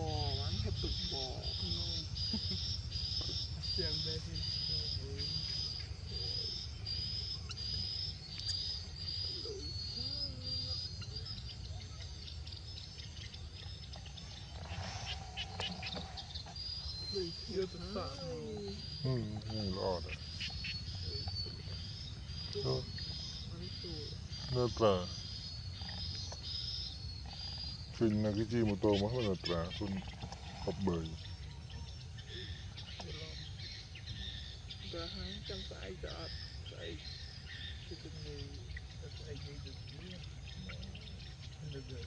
bò bán hấp tục bò xem đây thì chưa tự phạm lo đấy nó tra phim là cái gì mà to mà nó tra con học bơi đã hàng trăm phải đã phải cái tình người phải gây được gì được rồi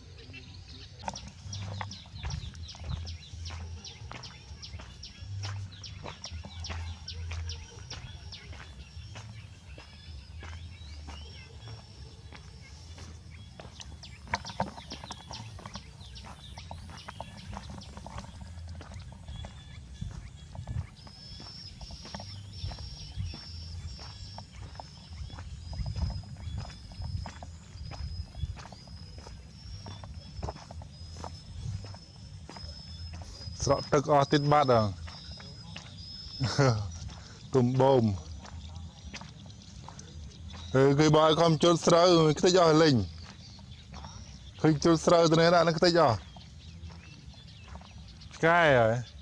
ស្រក់ទឹកអស់ទៀតបាត់ហ្នឹងទំបូមគេបើឲ្យខំជល់ស្រូវខ្ទេចអស់លេងឃើញជល់ស្រូវទៅនេះដាក់នឹងខ្ទេចអស់ឆ្កែហើយ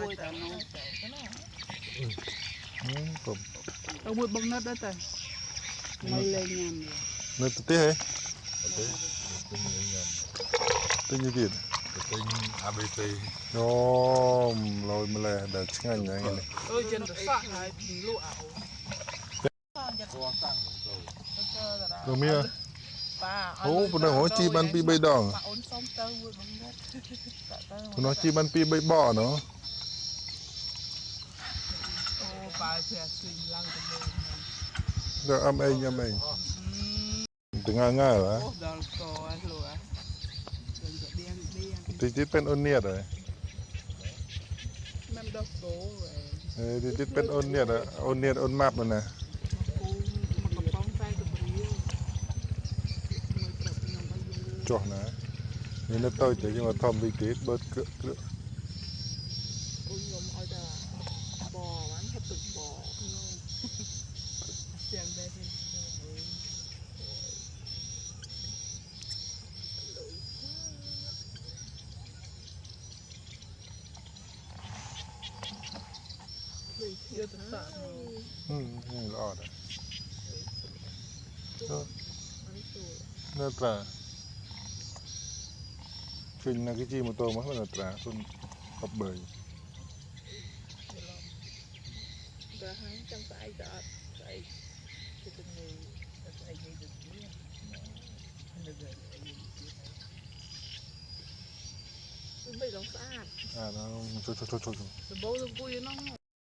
មួយតែនោះទៅមួយបងណិតដែរតែមិនលេងញ៉ាំនៅទៅទេហ៎ទិញទៀតទិញ ABC អូលយម្លេះដែលឆ្ងាញ់ហ្នឹងអើយចិនទៅសក់ហើយលក់អាអូទៅមានអូប៉ុណ្ណឹងហ៎ជីបាន2 3ដងអូនសុំទៅមួយបងណិតប៉ុណ្ណឹងជីបាន2 3បកណ៎អូបើព្រះស្រីឡើងទៅមើលដល់អេងទាំងងាងើហ៎អូដល់កឲ្យលោកអាទីเป็นអូននេះហើយមិនដល់កោទីเป็นអូននេះអូននេះអូនម៉ាប់ណាមកកំប៉ុងតែទៅព្រាវចុះណានេះនៅទៅតែយើងមកធំវិកេតបើកគ្រឿងអូខ្ញុំឲ្យតែបបានហត់ទឹកបខ្ញុំទាំងដែរទេយកទៅសាក់ល្អដែរនៅត្រាឃើញណាគេជិះម៉ូតូមកនៅត្រាគុនហប់បើតែហាងចាំស្អែកទៅអត់ស្អែកគឺទៅងើស្អែកនេះទៅទៀតនៅទៅមិនដងស្អាតអានោះចុចដំបូងទៅគួយហ្នឹង